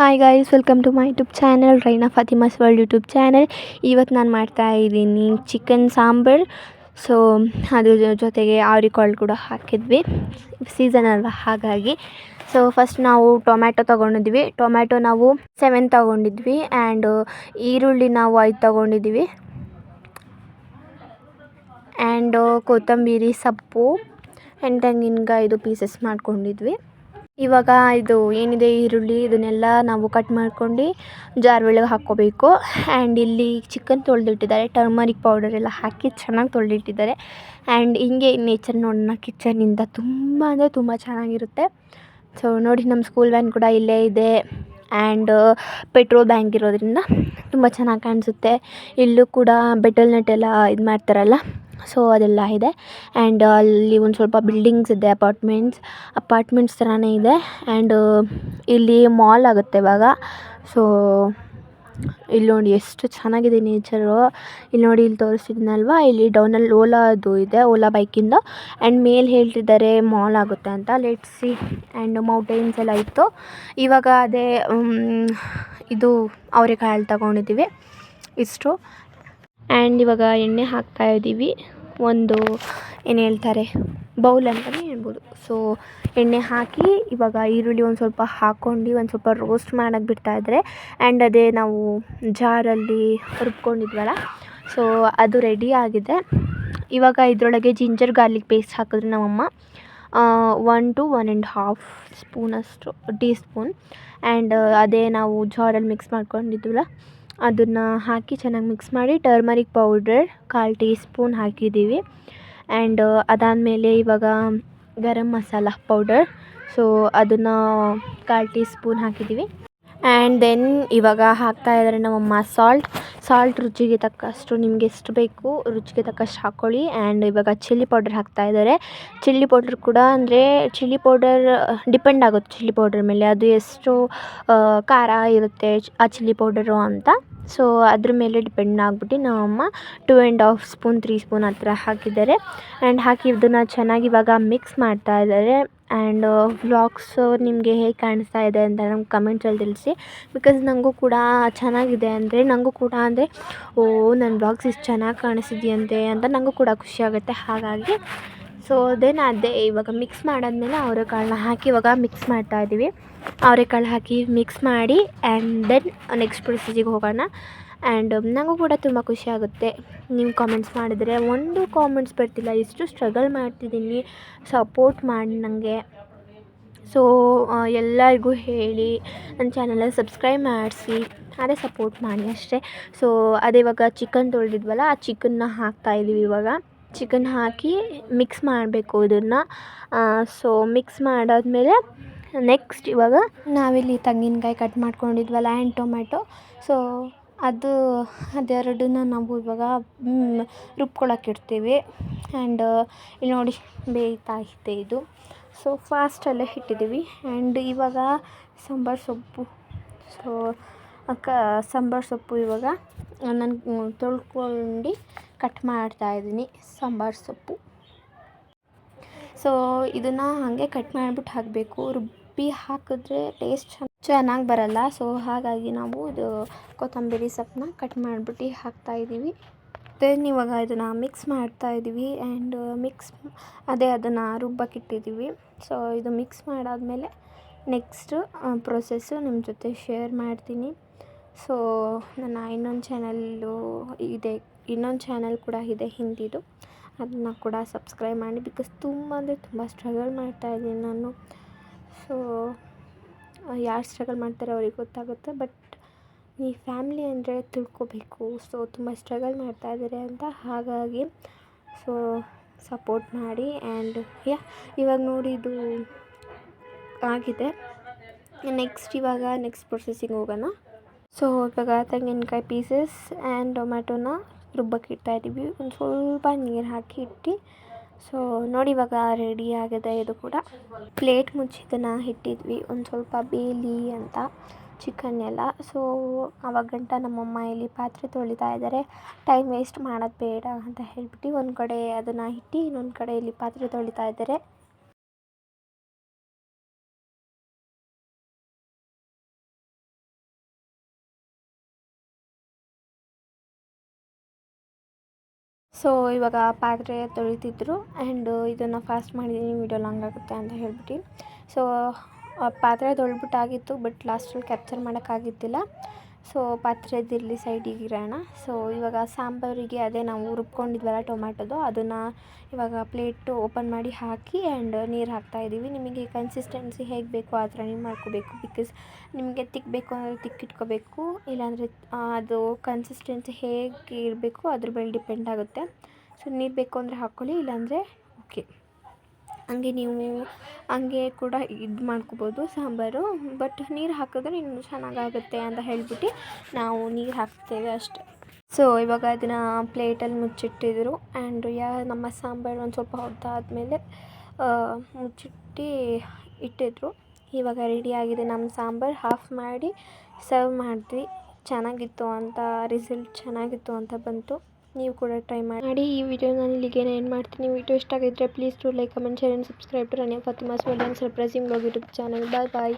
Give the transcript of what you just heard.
Hi guys, welcome to my YouTube channel Raina Fatima's world YouTube channel. ಇವತ್ತು ನಾನು ಮಾಡ್ತಾಯಿದ್ದೀನಿ chicken sambar. So ಅದ್ರ ಜೊತೆಗೆ ಆವ್ರಿಕಾಳು ಕೂಡ ಹಾಕಿದ್ವಿ, ಸೀಸನ್ ಅಲ್ವಾ ಹಾಗಾಗಿ. ಸೊ ಫಸ್ಟ್ ನಾವು ಟೊಮ್ಯಾಟೊ ತೊಗೊಂಡಿದ್ವಿ. ಟೊಮ್ಯಾಟೊ ನಾವು 7 ತೊಗೊಂಡಿದ್ವಿ ಆ್ಯಂಡ್ ಈರುಳ್ಳಿ ನಾವು 5 ತೊಗೊಂಡಿದ್ವಿ ಆ್ಯಂಡ್ ಕೊತ್ತಂಬರಿ ಸೊಪ್ಪು ಆ್ಯಂಡ್ ತೆಂಗಿನಕಾಯಿದು ಪೀಸಸ್ ಮಾಡ್ಕೊಂಡಿದ್ವಿ. ಇವಾಗ ಇದು ಏನಿದೆ ಈರುಳ್ಳಿ ಇದನ್ನೆಲ್ಲ ನಾವು ಕಟ್ ಮಾಡ್ಕೊಂಡು ಜಾರ್ ಒಳಗೆ ಹಾಕ್ಕೋಬೇಕು. ಆ್ಯಂಡ್ ಇಲ್ಲಿ ಚಿಕನ್ ತೊಳೆದಿಟ್ಟಿದ್ದಾರೆ, ಟರ್ಮರಿಕ್ ಪೌಡರ್ ಎಲ್ಲ ಹಾಕಿ ಚೆನ್ನಾಗಿ ತೊಳೆದಿಟ್ಟಿದ್ದಾರೆ. ಆ್ಯಂಡ್ ಹಿಂಗೆ ನೇಚರ್ ನೋಡೋಣ ಕಿಚನಿಂದ ತುಂಬ ಅಂದರೆ ತುಂಬ ಚೆನ್ನಾಗಿರುತ್ತೆ. ಸೊ ನೋಡಿ, ನಮ್ಮ ಸ್ಕೂಲ್ ವ್ಯಾನ್ ಕೂಡ ಇಲ್ಲೇ ಇದೆ ಆ್ಯಂಡ್ ಪೆಟ್ರೋಲ್ ಬ್ಯಾಂಕ್ ಇರೋದ್ರಿಂದ ತುಂಬ ಚೆನ್ನಾಗಿ ಕಾಣಿಸುತ್ತೆ. ಇಲ್ಲೂ ಕೂಡ ಬೆಟಲ್ ನಟ್ ಎಲ್ಲ ಇದು ಮಾಡ್ತಾರಲ್ಲ, ಸೊ ಅದೆಲ್ಲ ಇದೆ. ಆ್ಯಂಡ್ ಅಲ್ಲಿ ಒಂದು ಸ್ವಲ್ಪ ಬಿಲ್ಡಿಂಗ್ಸ್ ಇದೆ, ಅಪಾರ್ಟ್ಮೆಂಟ್ಸ್ ಥರನೇ ಇದೆ. ಆ್ಯಂಡ್ ಇಲ್ಲಿ ಮಾಲ್ ಆಗುತ್ತೆ ಇವಾಗ. ಸೊ ಇಲ್ಲಿ ನೋಡಿ ಎಷ್ಟು ಚೆನ್ನಾಗಿದೆ ನೇಚರು. ಇಲ್ಲಿ ನೋಡಿ, ಇಲ್ಲಿ ತೋರಿಸ್ತಿದ್ದೀನಲ್ವ, ಇಲ್ಲಿ ಡೌನಲ್ಲಿ ಓಲಾದು ಇದೆ, ಓಲಾ ಬೈಕಿಂದ. ಆ್ಯಂಡ್ ಮೇಲೆ ಹೇಳ್ತಿದ್ದಾರೆ ಮಾಲ್ ಆಗುತ್ತೆ ಅಂತ. Let's see. ಆ್ಯಂಡ್ ಮೌಂಟೇನ್ಸ್ ಎಲ್ಲ ಇತ್ತು. ಇವಾಗ ಅದೇ ಇದು ಅವರೆಕಾಳು ತಗೊಂಡಿದ್ದೀವಿ ಇಷ್ಟು. ಆ್ಯಂಡ್ ಇವಾಗ ಎಣ್ಣೆ ಹಾಕ್ತಾಯಿದ್ದೀವಿ. ಒಂದು ಏನು ಹೇಳ್ತಾರೆ, ಬೌಲ್ ಅಂತಲೇ ಹೇಳ್ಬೋದು. ಸೊ ಎಣ್ಣೆ ಹಾಕಿ ಇವಾಗ ಈರುಳ್ಳಿ ಒಂದು ಸ್ವಲ್ಪ ಹಾಕ್ಕೊಂಡು ಒಂದು ಸ್ವಲ್ಪ ರೋಸ್ಟ್ ಮಾಡೋಕ್ಕೆ ಬಿಡ್ತಾಯಿದ್ದಾರೆ. ಆ್ಯಂಡ್ ಅದೇ ನಾವು ಜಾರಲ್ಲಿ ರುಬ್ಕೊಂಡಿದ್ವಲ್ಲ, ಸೊ ಅದು ರೆಡಿ ಆಗಿದೆ. ಇವಾಗ ಇದರೊಳಗೆ ಜಿಂಜರ್ ಗಾರ್ಲಿಕ್ ಪೇಸ್ಟ್ ಹಾಕಿದ್ರೆ ನಮ್ಮಮ್ಮ 1 to 1.5 ಸ್ಪೂನಷ್ಟು ಟೀ ಸ್ಪೂನ್. ಆ್ಯಂಡ್ ಅದೇ ನಾವು ಜಾರಲ್ಲಿ ಮಿಕ್ಸ್ ಮಾಡ್ಕೊಂಡಿದ್ವಲ್ಲ ಅದನ್ನು ಹಾಕಿ ಚೆನ್ನಾಗಿ ಮಿಕ್ಸ್ ಮಾಡಿ, ಟರ್ಮರಿಕ್ ಪೌಡರ್ 1/4 ಟೀ ಸ್ಪೂನ್ ಹಾಕಿದ್ದೀವಿ. ಆ್ಯಂಡ್ ಅದಾದಮೇಲೆ ಇವಾಗ ಗರಂ ಮಸಾಲ ಪೌಡರ್, ಸೊ ಅದನ್ನು 1/4 ಟೀ ಸ್ಪೂನ್ ಹಾಕಿದ್ದೀವಿ. ಆ್ಯಂಡ್ ದೆನ್ ಇವಾಗ ಹಾಕ್ತಾಯಿದ್ದಾರೆ ನಮ್ಮಮ್ಮ ಸಾಲ್ಟ್ ರುಚಿಗೆ ತಕ್ಕಷ್ಟು, ನಿಮಗೆ ಎಷ್ಟು ಬೇಕು ರುಚಿಗೆ ತಕ್ಕಷ್ಟು ಹಾಕ್ಕೊಳ್ಳಿ. ಆ್ಯಂಡ್ ಇವಾಗ ಚಿಲ್ಲಿ ಪೌಡರ್ ಹಾಕ್ತಾಯಿದ್ದಾರೆ. ಚಿಲ್ಲಿ ಪೌಡರ್ ಕೂಡ ಅಂದರೆ ಚಿಲ್ಲಿ ಪೌಡರ್ ಡಿಪೆಂಡ್ ಆಗುತ್ತೆ ಚಿಲ್ಲಿ ಪೌಡರ್ ಮೇಲೆ, ಅದು ಎಷ್ಟು ಖಾರ ಇರುತ್ತೆ ಆ ಚಿಲ್ಲಿ ಪೌಡರು ಅಂತ. ಸೊ ಅದ್ರ ಮೇಲೆ ಡಿಪೆಂಡ್ ಆಗಿಬಿಟ್ಟು ನಮ್ಮಮ್ಮ 2.5 ಸ್ಪೂನ್ 3 ಸ್ಪೂನ್ ಆ ಥರ ಹಾಕಿದ್ದಾರೆ. ಆ್ಯಂಡ್ ಹಾಕಿ ಇದನ್ನು ಚೆನ್ನಾಗಿ ಇವಾಗ ಮಿಕ್ಸ್ ಮಾಡ್ತಾಯಿದ್ದಾರೆ. ಆ್ಯಂಡ್ ವ್ಲಾಗ್ಸ್ ನಿಮಗೆ ಹೇಗೆ ಕಾಣಿಸ್ತಾ ಇದೆ ಅಂತ ನಮ್ಗೆ ಕಮೆಂಟ್ಸಲ್ಲಿ ತಿಳಿಸಿ. ಬಿಕಾಸ್ ನನಗೂ ಕೂಡ ಚೆನ್ನಾಗಿದೆ ಅಂದರೆ, ನನಗೂ ಕೂಡ ಅಂದರೆ ನನ್ನ ವ್ಲಾಗ್ಸ್ ಇಷ್ಟು ಚೆನ್ನಾಗಿ ಕಾಣಿಸಿದೆಯಂತೆ ಅಂತ ನನಗೂ ಕೂಡ ಖುಷಿಯಾಗುತ್ತೆ. ಹಾಗಾಗಿ ಸೊ ದೆನ್ ಅದೇ ಇವಾಗ ಮಿಕ್ಸ್ ಮಾಡಾದ್ಮೇಲೆ ಅವರೆಕಾಳನ್ನ ಹಾಕಿ ಇವಾಗ ಮಿಕ್ಸ್ ಮಾಡ್ತಾಯಿದ್ದೀವಿ. ಅವರೆಕಾಳು ಹಾಕಿ ಮಿಕ್ಸ್ ಮಾಡಿ ಆ್ಯಂಡ್ ದೆನ್ ನೆಕ್ಸ್ಟ್ ಪ್ರೊಸೆಸಿಗೆ ಹೋಗೋಣ. ಆ್ಯಂಡ್ ನನಗೂ ಕೂಡ ತುಂಬ ಖುಷಿಯಾಗುತ್ತೆ ನೀವು ಕಾಮೆಂಟ್ಸ್ ಮಾಡಿದರೆ. ಒಂದು ಕಾಮೆಂಟ್ಸ್ ಬರ್ತಿಲ್ಲ, ಎಷ್ಟು ಸ್ಟ್ರಗಲ್ ಮಾಡ್ತಿದ್ದೀನಿ, ಸಪೋರ್ಟ್ ಮಾಡಿ ನನಗೆ. ಸೊ ಎಲ್ಲರಿಗೂ ಹೇಳಿ ನನ್ನ ಚಾನಲಲ್ಲಿ ಸಬ್ಸ್ಕ್ರೈಬ್ ಮಾಡಿಸಿ, ಅದೇ ಸಪೋರ್ಟ್ ಮಾಡಿ ಅಷ್ಟೇ. ಸೊ ಅದೇ ಇವಾಗ ಚಿಕನ್ ತೊಳೆದಿದ್ವಲ್ಲ, ಆ ಚಿಕನ್ನ ಹಾಕ್ತಾಯಿದ್ದೀವಿ. ಇವಾಗ ಚಿಕನ್ ಹಾಕಿ ಮಿಕ್ಸ್ ಮಾಡಬೇಕು ಇದನ್ನು. ಸೊ ಮಿಕ್ಸ್ ಮಾಡಾದ್ಮೇಲೆ ನೆಕ್ಸ್ಟ್ ಇವಾಗ ನಾವಿಲ್ಲಿ ತೆಂಗಿನಕಾಯಿ ಕಟ್ ಮಾಡ್ಕೊಂಡಿದ್ವಲ್ಲ ಆ್ಯಂಡ್ ಟೊಮ್ಯಾಟೊ, ಸೊ ಅದೆರಡನ್ನ ನಾವು ಇವಾಗ ರುಬ್ಕೊಳಕ್ಕೆ ಇಡ್ತೀವಿ. ಆ್ಯಂಡ್ ಇಲ್ಲಿ ನೋಡಿ ಬೇಯ್ತಾ ಇದೆ ಇದು. ಸೊ ಫಾಸ್ಟಲ್ಲೇ ಇಟ್ಟಿದ್ದೀವಿ. ಆ್ಯಂಡ್ ಇವಾಗ ಸಾಂಬಾರು ಸೊಪ್ಪು, ಸೊ ಸಾಂಬಾರು ಸೊಪ್ಪು ಇವಾಗ ನಾನು ತೊಳ್ಕೊಂಡು ಕಟ್ ಮಾಡ್ತಾಯಿದ್ದೀನಿ ಸಾಂಬಾರು ಸೊಪ್ಪು. ಸೊ ಇದನ್ನು ಹಾಗೆ ಕಟ್ ಮಾಡಿಬಿಟ್ಟು ಹಾಕಬೇಕು, ರುಬ್ಬಿ ಹಾಕಿದ್ರೆ ಟೇಸ್ಟ್ ಚೆನ್ನಾಗಿ ಬರಲ್ಲ. ಸೊ ಹಾಗಾಗಿ ನಾವು ಇದು ಕೊತ್ತಂಬರಿ ಸೊಪ್ಪನ್ನ ಕಟ್ ಮಾಡಿಬಿಟ್ಟು ಹಾಕ್ತಾಯಿದ್ದೀವಿ. ದೆನ್ ಇವಾಗ ಇದನ್ನು ಮಿಕ್ಸ್ ಮಾಡ್ತಾಯಿದ್ದೀವಿ. ಆ್ಯಂಡ್ ಅದನ್ನು ರುಬ್ಬಕ್ಕಿಟ್ಟಿದ್ದೀವಿ. ಸೊ ಇದು ಮಿಕ್ಸ್ ಮಾಡಾದಮೇಲೆ ನೆಕ್ಸ್ಟ್ ಪ್ರೊಸೆಸ್ಸು ನಿಮ್ಮ ಜೊತೆ ಶೇರ್ ಮಾಡ್ತೀನಿ. ಸೊ ನನ್ನ ಇನ್ನೊಂದು ಚಾನಲ್ ಕೂಡ ಇದೆ ಹಿಂದಿದು, ಅದನ್ನು ಕೂಡ ಸಬ್ಸ್ಕ್ರೈಬ್ ಮಾಡಿ. ಬಿಕಾಸ್ ತುಂಬ ಅಂದರೆ ತುಂಬ ಸ್ಟ್ರಗಲ್ ಮಾಡ್ತಾಯಿದ್ದೀನಿ ನಾನು. ಸೊ ಯಾರು ಸ್ಟ್ರಗಲ್ ಮಾಡ್ತಾರೆ ಅವ್ರಿಗೆ ಗೊತ್ತಾಗುತ್ತೆ. ಬಟ್ ಈ ಫ್ಯಾಮ್ಲಿ ಅಂದರೆ ತಿಳ್ಕೊಬೇಕು. ಸೊ ತುಂಬ ಸ್ಟ್ರಗಲ್ ಮಾಡ್ತಾಯಿದ್ದಾರೆ ಅಂತ, ಹಾಗಾಗಿ ಸೊ ಸಪೋರ್ಟ್ ಮಾಡಿ. ಆ್ಯಂಡ್ ಇವಾಗ ನೋಡಿ ಇದು ಆಗಿದೆ. ನೆಕ್ಸ್ಟ್ ಪ್ರೊಸೆಸಿಂಗ್ ಹೋಗೋಣ. ಸೊ ಇವಾಗ ತೆಂಗಿನಕಾಯಿ ಪೀಸಸ್ ಆ್ಯಂಡ್ ಟೊಮ್ಯಾಟೊನ ರುಬ್ಬಕ್ಕೆ ಇಡ್ತಾಯಿದ್ದೀವಿ. ಒಂದು ಸ್ವಲ್ಪ ನೀರು ಹಾಕಿ ಇಟ್ಟು. ಸೊ ನೋಡಿ ಇವಾಗ ರೆಡಿ ಆಗಿದೆ ಇದು ಕೂಡ. ಪ್ಲೇಟ್ ಮುಚ್ಚಿ ಇದನ್ನು ಇಟ್ಟಿದ್ವಿ ಒಂದು ಸ್ವಲ್ಪ ಬೇಯಲಿ ಅಂತ ಚಿಕನ್ ಎಲ್ಲ. ಸೊ ಆವಾಗ ಗಂಟ ನಮ್ಮಮ್ಮ ಇಲ್ಲಿ ಪಾತ್ರೆ ತೊಳಿತಾ ಇದ್ದಾರೆ. ಟೈಮ್ ವೇಸ್ಟ್ ಮಾಡೋದು ಬೇಡ ಅಂತ ಹೇಳ್ಬಿಟ್ಟು ಒಂದು ಕಡೆ ಅದನ್ನು ಇಟ್ಟು ಇನ್ನೊಂದು ಕಡೆ ಇಲ್ಲಿ ಪಾತ್ರೆ ತೊಳಿತಾ ಇದ್ದಾರೆ. ಸೊ ಇವಾಗ ಪಾತ್ರೆ ತೊಳಿತಿದ್ರು ಆ್ಯಂಡ್ ಇದನ್ನು ಫಾಸ್ಟ್ ಮಾಡಿದ್ದೀನಿ ವೀಡಿಯೋ ಲಾಂಗ್ ಆಗುತ್ತೆ ಅಂತ ಹೇಳ್ಬಿಟ್ಟು. ಸೊ ಪಾತ್ರೆ ತೊಳ್ಬಿಟ್ಟಾಗಿತ್ತು, ಬಟ್ ಲಾಸ್ಟಲ್ಲಿ ಕ್ಯಾಪ್ಚರ್ ಮಾಡೋಕ್ಕಾಗಿದ್ದಿಲ್ಲ. ಸೊ ಪಾತ್ರೆದಿರಲಿ ಸೈಡಿಗೆ ಇರೋಣ. ಸೊ ಇವಾಗ ಸಾಂಬಾರಿಗೆ ಅದೇ ನಾವು ರುಬ್ಕೊಂಡಿದ್ವಲ್ಲ ಟೊಮ್ಯಾಟೊದು, ಅದನ್ನು ಇವಾಗ ಪ್ಲೇಟು ಓಪನ್ ಮಾಡಿ ಹಾಕಿ ಆ್ಯಂಡ್ ನೀರು ಹಾಕ್ತಾಯಿದ್ದೀವಿ. ನಿಮಗೆ ಕನ್ಸಿಸ್ಟೆನ್ಸಿ ಹೇಗೆ ಬೇಕೋ ಆ ಥರ ನೀವು ಮಾಡ್ಕೋಬೇಕು. ಬಿಕಾಸ್ ನಿಮಗೆ ತಿಕ್ಕಬೇಕು ಅಂದರೆ ತಿಕ್ಕಿಟ್ಕೋಬೇಕು, ಇಲ್ಲಾಂದರೆ ಅದು ಕನ್ಸಿಸ್ಟೆನ್ಸಿ ಹೇಗೆ ಇರಬೇಕು ಅದ್ರ ಮೇಲೆ ಡಿಪೆಂಡ್ ಆಗುತ್ತೆ. ಸೊ ನೀರು ಬೇಕು ಅಂದರೆ ಹಾಕ್ಕೊಳ್ಳಿ, ಇಲ್ಲಾಂದರೆ ಓಕೆ. ಹಂಗೆ ನೀವು ಹಂಗೆ ಕೂಡ ಇದು ಮಾಡ್ಕೋಬೋದು ಸಾಂಬಾರು, ಬಟ್ ನೀರು ಹಾಕಿದ್ರೆ ಇನ್ನೂ ಚೆನ್ನಾಗಾಗುತ್ತೆ ಅಂತ ಹೇಳ್ಬಿಟ್ಟು ನಾವು ನೀರು ಹಾಕ್ತೇವೆ ಅಷ್ಟೆ. ಸೊ ಇವಾಗ ಅದನ್ನು ಪ್ಲೇಟಲ್ಲಿ ಮುಚ್ಚಿಟ್ಟಿದ್ರು ಆ್ಯಂಡ್ ನಮ್ಮ ಸಾಂಬಾರು ಒಂದು ಸ್ವಲ್ಪ ಹೊತ್ತಾದಮೇಲೆ ಮುಚ್ಚಿಟ್ಟು ಇಟ್ಟಿದ್ರು. ಇವಾಗ ರೆಡಿಯಾಗಿದೆ ನಮ್ಮ ಸಾಂಬಾರು. ಆಫ್ ಮಾಡಿ ಸರ್ವ್ ಮಾಡಿದ್ವಿ. ಚೆನ್ನಾಗಿತ್ತು ಅಂತ, ರಿಸಲ್ಟ್ ಚೆನ್ನಾಗಿತ್ತು ಅಂತ ಬಂತು. ನೀವು ಕೂಡ ಟ್ರೈ ಮಾಡಿ. ಈ ವಿಡಿಯೋ ನಾನು ಇಲ್ಲಿಗೆ ಎಂಡ್ ಮಾಡ್ತೀನಿ. ವಿಡಿಯೋ ಇಷ್ಟ ಆಗಿದ್ದರೆ please to like, comment, share and subscribe to Ranya Fatima's world and surprising vlog YouTube channel. Bye.